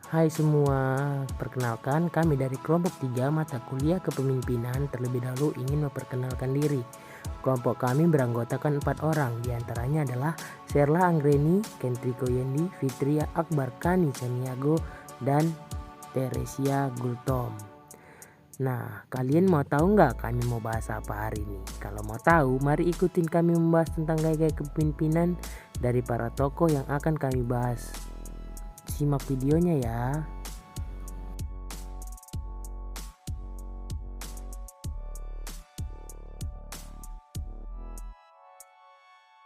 Hai semua, perkenalkan kami dari kelompok 3 mata kuliah kepemimpinan. Terlebih dahulu ingin memperkenalkan diri. Kelompok kami beranggotakan 4 orang, diantaranya adalah Sherla Anggreni, Kentriko Yendi, Fitria Akbar Kani Caniago, dan Teresia Gultom. Nah, kalian mau tahu nggak kami mau bahas apa hari ini? Kalau mau tahu, mari ikutin kami membahas tentang gaya-gaya kepemimpinan dari para tokoh yang akan kami bahas. Simak videonya ya.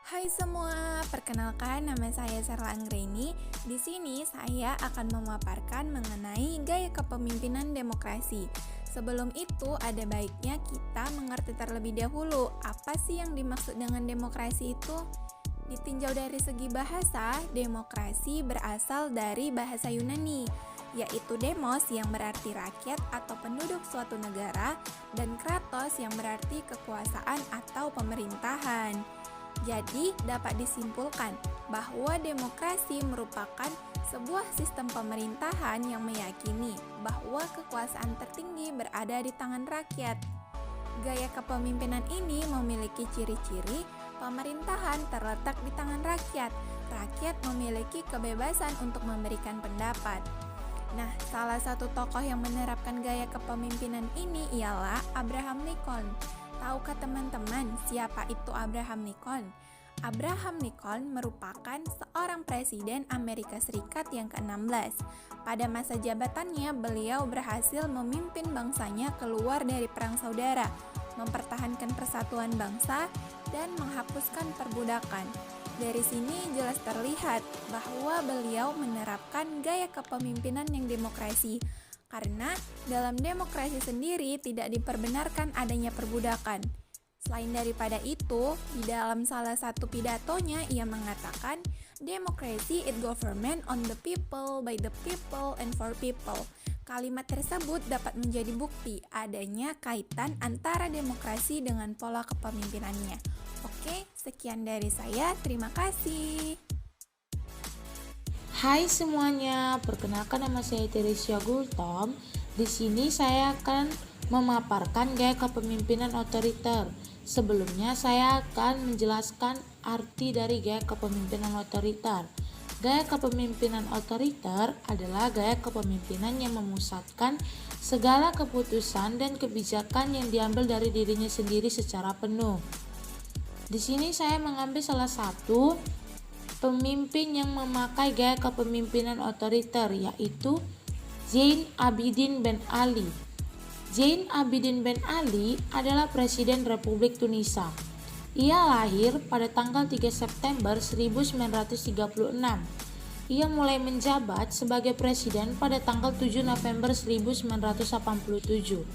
Hai semua, perkenalkan nama saya Sherla Anggreni. Di sini saya akan memaparkan mengenai gaya kepemimpinan demokrasi. Sebelum itu, ada baiknya kita mengerti terlebih dahulu apa sih yang dimaksud dengan demokrasi itu. Ditinjau dari segi bahasa, demokrasi berasal dari bahasa Yunani, yaitu demos yang berarti rakyat atau penduduk suatu negara, dan kratos yang berarti kekuasaan atau pemerintahan. Jadi, dapat disimpulkan bahwa demokrasi merupakan sebuah sistem pemerintahan yang meyakini bahwa kekuasaan tertinggi berada di tangan rakyat. Gaya kepemimpinan ini memiliki ciri-ciri pemerintahan terletak di tangan rakyat. Rakyat memiliki kebebasan untuk memberikan pendapat. Nah, salah satu tokoh yang menerapkan gaya kepemimpinan ini ialah Abraham Lincoln. Tahukah teman-teman siapa itu Abraham Lincoln? Abraham Lincoln merupakan seorang presiden Amerika Serikat yang ke-16. Pada masa jabatannya, beliau berhasil memimpin bangsanya keluar dari perang saudara, mempertahankan persatuan bangsa, dan menghapuskan perbudakan. Dari sini jelas terlihat bahwa beliau menerapkan gaya kepemimpinan yang demokrasi, karena dalam demokrasi sendiri tidak diperbenarkan adanya perbudakan. Selain daripada itu, di dalam salah satu pidatonya ia mengatakan, "Democracy is government on the people, by the people, and for people." Kalimat tersebut dapat menjadi bukti adanya kaitan antara demokrasi dengan pola kepemimpinannya. Oke, sekian dari saya. Terima kasih. Hai semuanya, perkenalkan nama saya Teresia Gultom. Di sini saya akan memaparkan gaya kepemimpinan otoriter. Sebelumnya saya akan menjelaskan arti dari gaya kepemimpinan otoriter. Gaya kepemimpinan otoriter adalah gaya kepemimpinan yang memusatkan segala keputusan dan kebijakan yang diambil dari dirinya sendiri secara penuh. Di sini saya mengambil salah satu pemimpin yang memakai gaya kepemimpinan otoriter, yaitu Zain Abidin Ben Ali. Zain Abidin Ben Ali adalah Presiden Republik Tunisia. Ia lahir pada tanggal 3 September 1936. Ia mulai menjabat sebagai presiden pada tanggal 7 November 1987.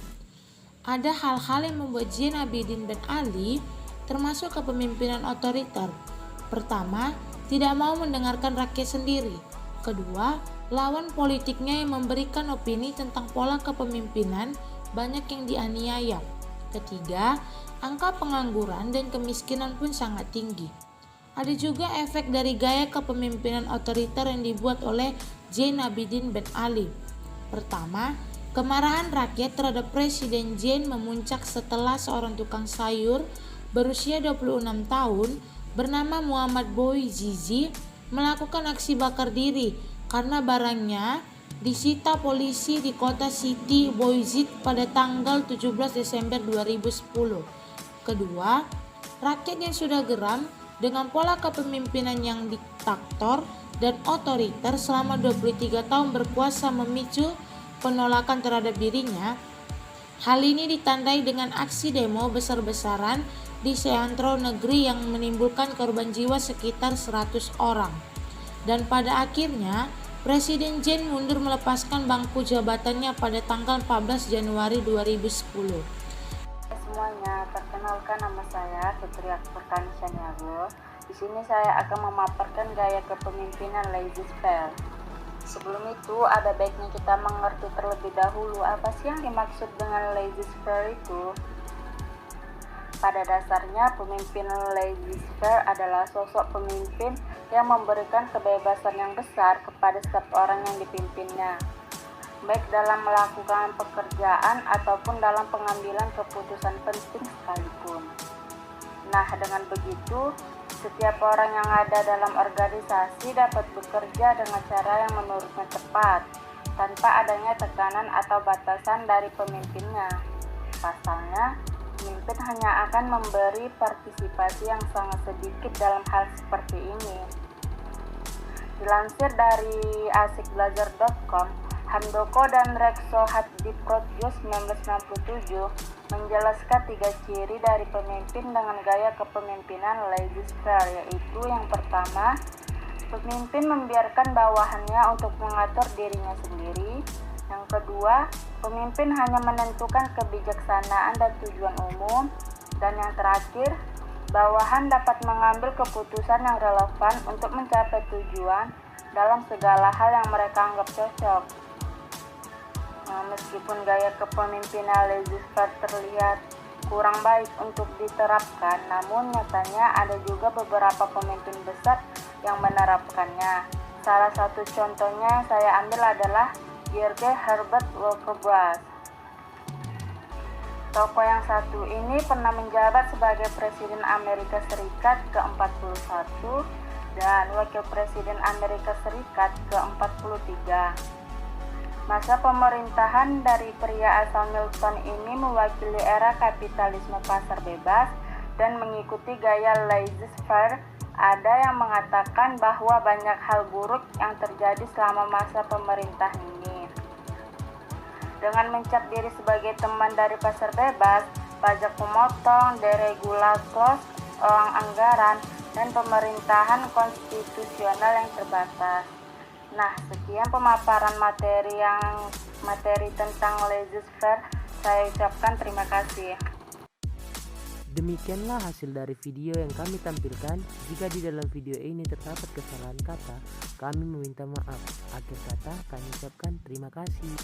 Ada hal-hal yang membuat Zain Abidin Ben Ali termasuk kepemimpinan otoriter. Pertama, tidak mau mendengarkan rakyat sendiri. Kedua, lawan politiknya yang memberikan opini tentang pola kepemimpinan banyak yang dianiaya. Ketiga, angka pengangguran dan kemiskinan pun sangat tinggi. Ada juga efek dari gaya kepemimpinan otoriter yang dibuat oleh Zain Abidin Ben Ali. Pertama, kemarahan rakyat terhadap Presiden Zain memuncak setelah seorang tukang sayur berusia 26 tahun bernama Muhammad Bouazizi melakukan aksi bakar diri karena barangnya disita polisi di kota Sidi Bouzid pada tanggal 17 Desember 2010. Kedua, rakyat yang sudah geram dengan pola kepemimpinan yang diktator dan otoriter selama 23 tahun berkuasa memicu penolakan terhadap dirinya. Hal ini ditandai dengan aksi demo besar-besaran di seantero negeri yang menimbulkan korban jiwa sekitar 100 orang. Dan pada akhirnya, Presiden Zain mundur melepaskan bangku jabatannya pada tanggal 14 Januari 2010. Semuanya, perkenalkan nama saya Fitria Akbar Kani Caniago. Di sini saya akan memaparkan gaya kepemimpinan laissez-faire. Sebelum itu, ada baiknya kita mengerti terlebih dahulu apa sih yang dimaksud dengan laissez-faire itu. Pada dasarnya, pemimpin laissez-faire adalah sosok pemimpin yang memberikan kebebasan yang besar kepada setiap orang yang dipimpinnya, baik dalam melakukan pekerjaan ataupun dalam pengambilan keputusan penting sekalipun. Nah, dengan begitu, setiap orang yang ada dalam organisasi dapat bekerja dengan cara yang menurutnya tepat, tanpa adanya tekanan atau batasan dari pemimpinnya. Pasalnya, pemimpin hanya akan memberi partisipasi yang sangat sedikit dalam hal seperti ini. Dilansir dari asikbelajar.com, Handoko dan Rekso Hadiprotjo 1997 menjelaskan 3 ciri dari pemimpin dengan gaya kepemimpinan laissez-faire, yaitu yang pertama, pemimpin membiarkan bawahannya untuk mengatur dirinya sendiri. Yang kedua, pemimpin hanya menentukan kebijaksanaan dan tujuan umum. Dan yang terakhir, bawahan dapat mengambil keputusan yang relevan untuk mencapai tujuan dalam segala hal yang mereka anggap cocok. Meskipun gaya kepemimpinan laissez-faire terlihat kurang baik untuk diterapkan, namun nyatanya ada juga beberapa pemimpin besar yang menerapkannya. Salah satu contohnya yang saya ambil adalah George Herbert Walker Bush. Tokoh yang satu ini pernah menjabat sebagai Presiden Amerika Serikat ke-41 dan Wakil Presiden Amerika Serikat ke-43. Masa pemerintahan dari pria asal Milton ini mewakili era kapitalisme pasar bebas dan mengikuti gaya laissez-faire. Ada yang mengatakan bahwa banyak hal buruk yang terjadi selama masa pemerintah ini. Dengan mencap diri sebagai teman dari pasar bebas, pajak memotong, deregulator, uang anggaran, dan pemerintahan konstitusional yang terbatas. Nah, sekian pemaparan materi tentang laissez-faire. Saya ucapkan terima kasih. Demikianlah hasil dari video yang kami tampilkan. Jika di dalam video ini terdapat kesalahan kata, kami meminta maaf. Akhir kata, kami ucapkan terima kasih.